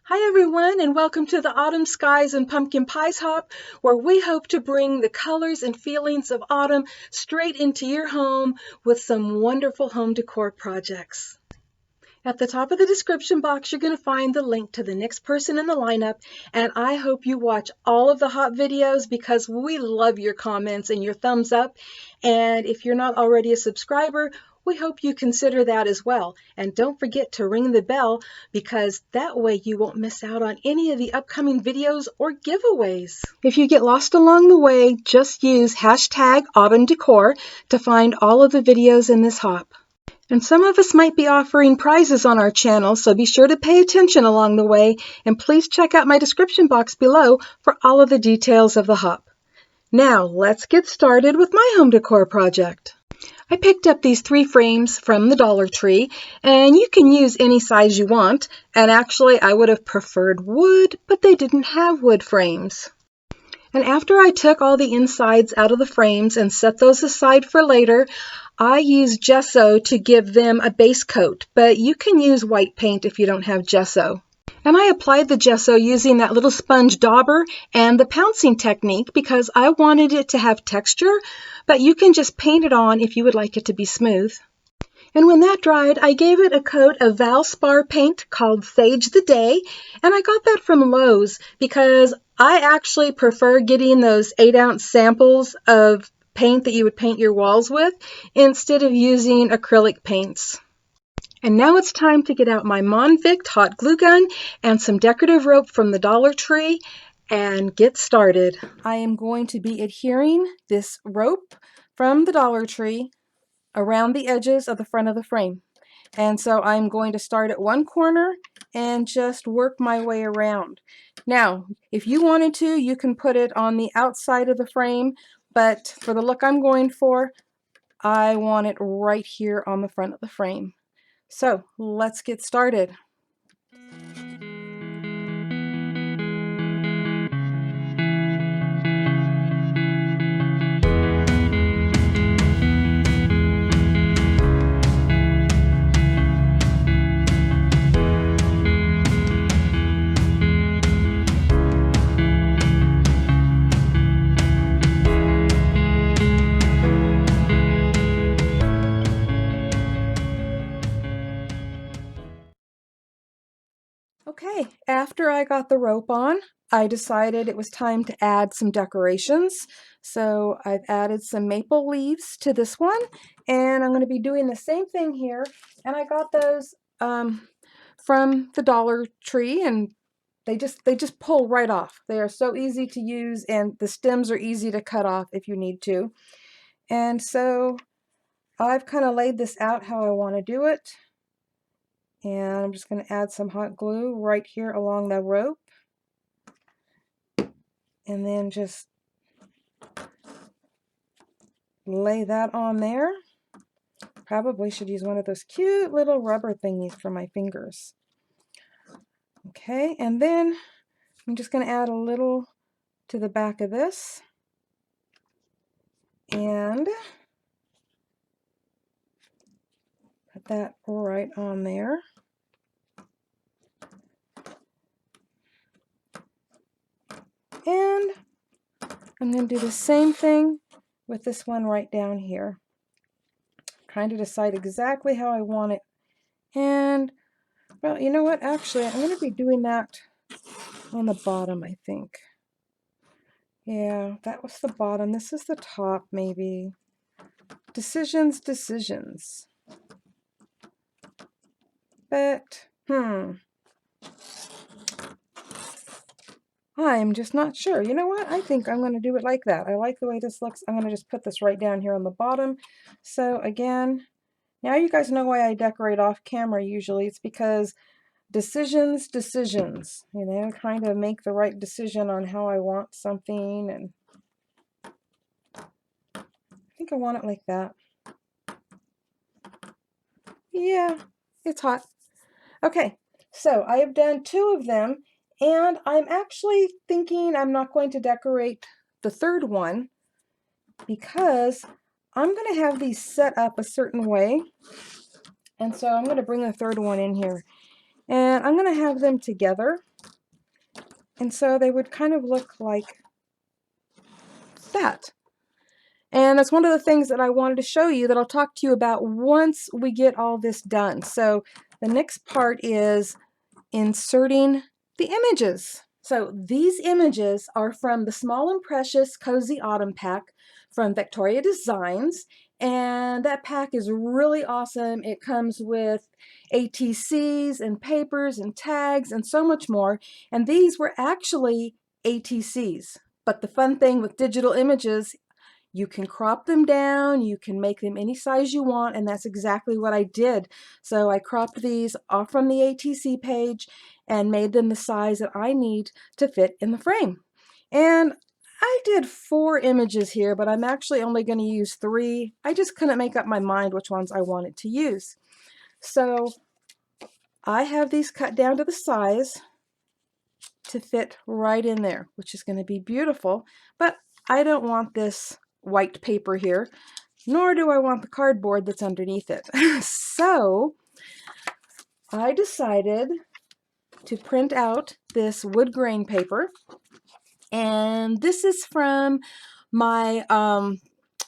Hi everyone, and welcome to the Autumn Skies and Pumpkin Pies Hop, where we hope to bring the colors and feelings of autumn straight into your home with some wonderful home decor projects. At the top of the description box, you're going to find the link to the next person in the lineup, and I hope you watch all of the hop videos because we love your comments and your thumbs up. And if you're not already a subscriber, we hope you consider that as well. And don't forget to ring the bell because that way you won't miss out on any of the upcoming videos or giveaways. If you get lost along the way, just use hashtag Autumn Decor to find all of the videos in this hop. And some of us might be offering prizes on our channel, so be sure to pay attention along the way, and please check out my description box below for all of the details of the hop. Now, let's get started with my home decor project. I picked up these 3 frames from the Dollar Tree, and you can use any size you want, and actually I would have preferred wood, but they didn't have wood frames. And after I took all the insides out of the frames and set those aside for later, I used gesso to give them a base coat, but you can use white paint if you don't have gesso. And I applied the gesso using that little sponge dauber and the pouncing technique because I wanted it to have texture, but you can just paint it on if you would like it to be smooth. And when that dried, I gave it a coat of Valspar paint called Sage the Day, and I got that from Lowe's because I actually prefer getting those 8-ounce samples of paint that you would paint your walls with instead of using acrylic paints. And now it's time to get out my Monvict hot glue gun and some decorative rope from the Dollar Tree and get started. I am going to be adhering this rope from the Dollar Tree around the edges of the front of the frame. And so I'm going to start at one corner and just work my way around. Now, if you wanted to, you can put it on the outside of the frame, but for the look I'm going for, I want it right here on the front of the frame. So let's get started. Okay, after I got the rope on, I decided it was time to add some decorations. So I've added some maple leaves to this one, and I'm going to be doing the same thing here. And I got those from the Dollar Tree, and they just pull right off. They are so easy to use, and the stems are easy to cut off if you need to. And so I've kind of laid this out how I want to do it. And I'm just going to add some hot glue right here along the rope. And then just lay that on there. Probably should use one of those cute little rubber thingies for my fingers. Okay, and then I'm just going to add a little to the back of this. And put that right on there. And I'm going to do the same thing with this one right down here. Trying to decide exactly how I want it. And, well, you know what? Actually, I'm going to be doing that on the bottom, I think. Yeah, that was the bottom. This is the top, maybe. Decisions. But, I'm just not sure. You know what? I think I'm going to do it like that. I like the way this looks. I'm going to just put this right down here on the bottom. So again, now you guys know why I decorate off camera usually. It's because decisions, you know, trying to make the right decision on how I want something. And I think I want it like that. Yeah, it's hot. Okay, so I have done 2 of them, and I'm actually thinking I'm not going to decorate the third one because I'm going to have these set up a certain way. And so I'm going to bring the third one in here. And I'm going to have them together. And so they would kind of look like that. And that's one of the things that I wanted to show you that I'll talk to you about once we get all this done. So the next part is inserting the images. So these images are from the Small and Precious Cozy Autumn Pack from Victoria Designs. And that pack is really awesome. It comes with ATCs and papers and tags and so much more. And these were actually ATCs. But the fun thing with digital images, you can crop them down, you can make them any size you want, and that's exactly what I did. So I cropped these off from the ATC page and made them the size that I need to fit in the frame. And I did 4 images here, but I'm actually only going to use 3. I just couldn't make up my mind which ones I wanted to use. So I have these cut down to the size to fit right in there, which is going to be beautiful, but I don't want this white paper here, nor do I want the cardboard that's underneath it. So I decided to print out this wood grain paper, and this is from my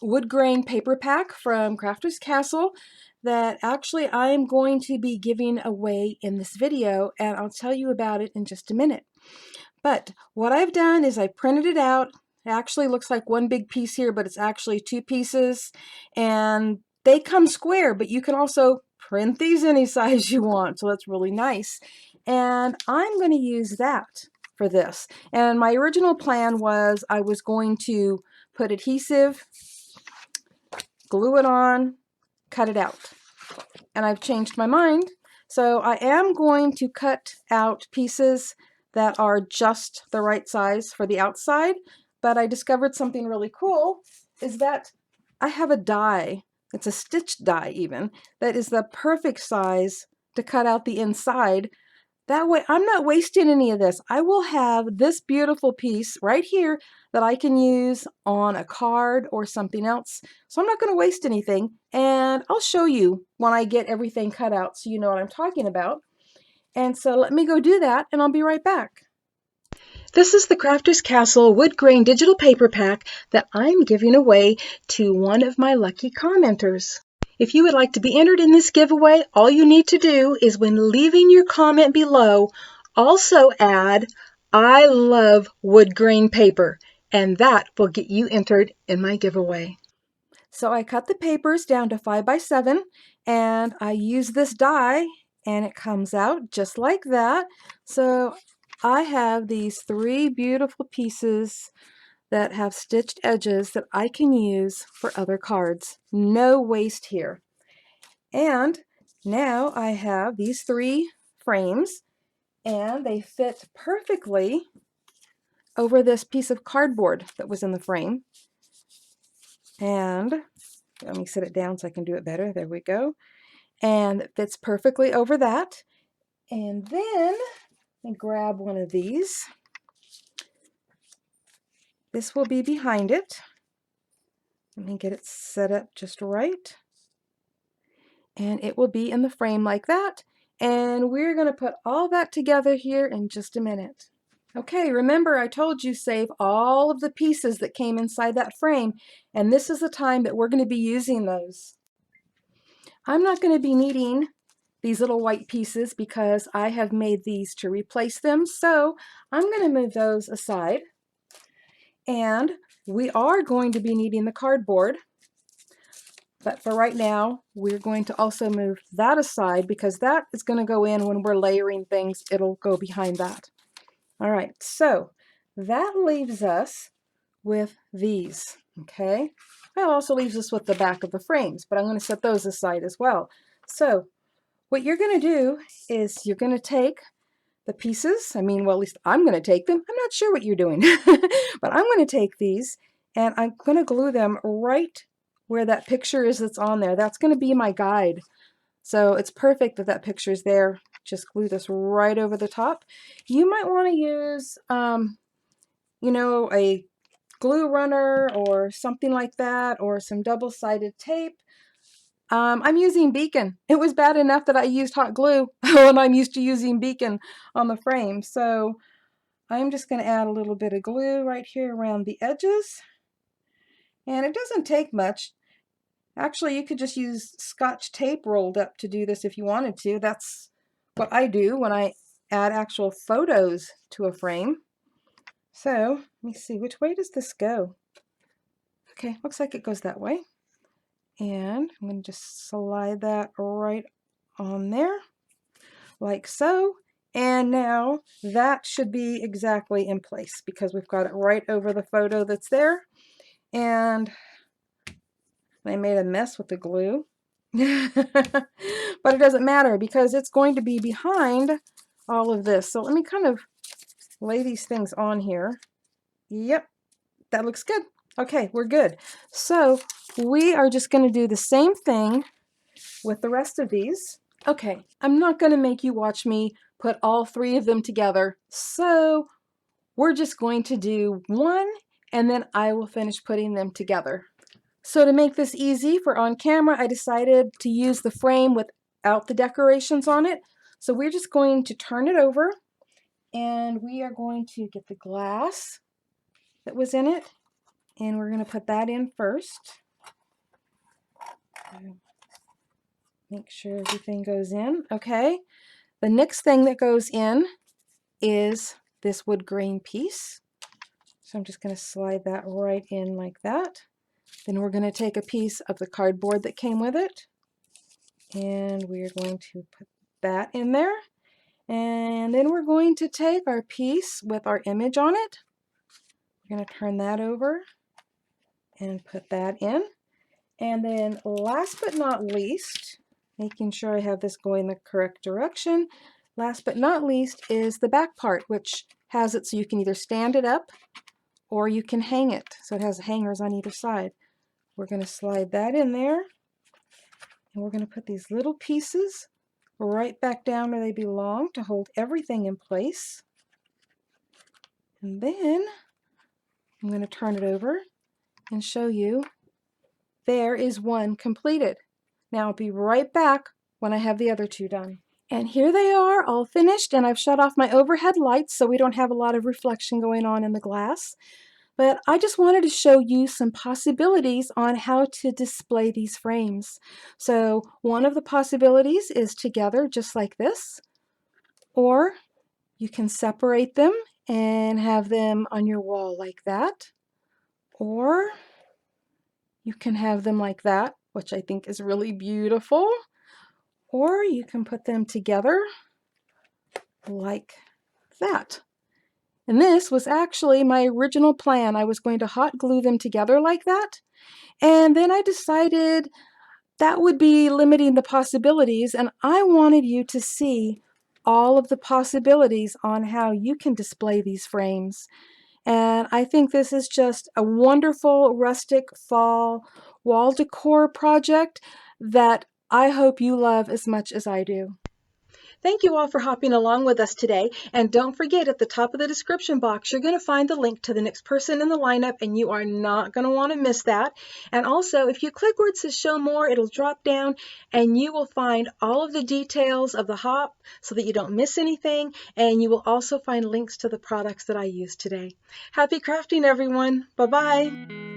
wood grain paper pack from Crafter's Castle that actually I'm going to be giving away in this video, and I'll tell you about it in just a minute. But what I've done is I printed it out. It actually looks like one big piece here, but it's actually 2 pieces. And they come square, but you can also print these any size you want. So that's really nice. And I'm going to use that for this. And my original plan was I was going to put adhesive, glue it on, cut it out. And I've changed my mind. So I am going to cut out pieces that are just the right size for the outside, but I discovered something really cool is that I have a die, it's a stitched die even, that is the perfect size to cut out the inside. That way I'm not wasting any of this. I will have this beautiful piece right here that I can use on a card or something else. So I'm not going to waste anything, and I'll show you when I get everything cut out so you know what I'm talking about. And so let me go do that, and I'll be right back. This is the Crafter's Castle wood grain digital paper pack that I'm giving away to one of my lucky commenters. If you would like to be entered in this giveaway, all you need to do is when leaving your comment below, also add, "I love wood grain paper," and that will get you entered in my giveaway. So I cut the papers down to 5 by 7, and I use this die, and it comes out just like that. So I have these 3 beautiful pieces that have stitched edges that I can use for other cards. No waste here. And now I have these 3 frames, and they fit perfectly over this piece of cardboard that was in the frame. And let me set it down so I can do it better. There we go. And it fits perfectly over that. And then I grab one of these. This will be behind it. Let me get it set up just right. And it will be in the frame like that. And we're going to put all that together here in just a minute. Okay, remember I told you save all of the pieces that came inside that frame, and this is the time that we're going to be using those. I'm not going to be needing these little white pieces because I have made these to replace them, so I'm going to move those aside. And we are going to be needing the cardboard, but for right now we're going to also move that aside because that is going to go in when we're layering things. It'll go behind that. All right, so that leaves us with these, okay? That also leaves us with the back of the frames, but I'm going to set those aside as well. So what you're going to do is you're going to take the pieces, well, at least I'm going to take them. I'm not sure what you're doing, but I'm going to take these and I'm going to glue them right where that picture is that's on there. That's going to be my guide. So it's perfect that that picture is there. Just glue this right over the top. You might want to use, a glue runner or something like that, or some double-sided tape. I'm using Beacon. It was bad enough that I used hot glue when I'm used to using Beacon on the frame. So I'm just going to add a little bit of glue right here around the edges. And it doesn't take much. Actually, you could just use Scotch tape rolled up to do this if you wanted to. That's what I do when I add actual photos to a frame. So, let me see, which way does this go? Okay, looks like it goes that way. And I'm going to just slide that right on there, like so. And now that should be exactly in place because we've got it right over the photo that's there. And I made a mess with the glue. But it doesn't matter because it's going to be behind all of this. So let me kind of lay these things on here. Yep, that looks good. Okay, we're good. So we are just going to do the same thing with the rest of these. Okay, I'm not going to make you watch me put all 3 of them together. So we're just going to do one and then I will finish putting them together. So to make this easy for on camera, I decided to use the frame without the decorations on it. So we're just going to turn it over and we are going to get the glass that was in it and we're going to put that in first. Make sure everything goes in. Okay. The next thing that goes in is this wood grain piece. So I'm just going to slide that right in like that. Then we're going to take a piece of the cardboard that came with it and we're going to put that in there. And then we're going to take our piece with our image on it. We're going to turn that over and put that in. And then last but not least, making sure I have this going the correct direction, last but not least is the back part, which has it so you can either stand it up or you can hang it. So it has hangers on either side. We're going to slide that in there. And we're going to put these little pieces right back down where they belong to hold everything in place. And then I'm going to turn it over and show you there is one completed. Now I'll be right back when I have the other 2 done. And here they are all finished, and I've shut off my overhead lights so we don't have a lot of reflection going on in the glass. But I just wanted to show you some possibilities on how to display these frames. So one of the possibilities is together just like this, or you can separate them and have them on your wall like that, or you can have them like that, which I think is really beautiful, or you can put them together like that. And this was actually my original plan. I was going to hot glue them together like that, and then I decided that would be limiting the possibilities, and I wanted you to see all of the possibilities on how you can display these frames. And I think this is just a wonderful rustic fall wall decor project that I hope you love as much as I do. Thank you all for hopping along with us today. And don't forget, at the top of the description box, you're going to find the link to the next person in the lineup, and you are not going to want to miss that. And also, if you click where it says show more, it'll drop down and you will find all of the details of the hop so that you don't miss anything. And you will also find links to the products that I used today. Happy crafting, everyone. Bye-bye.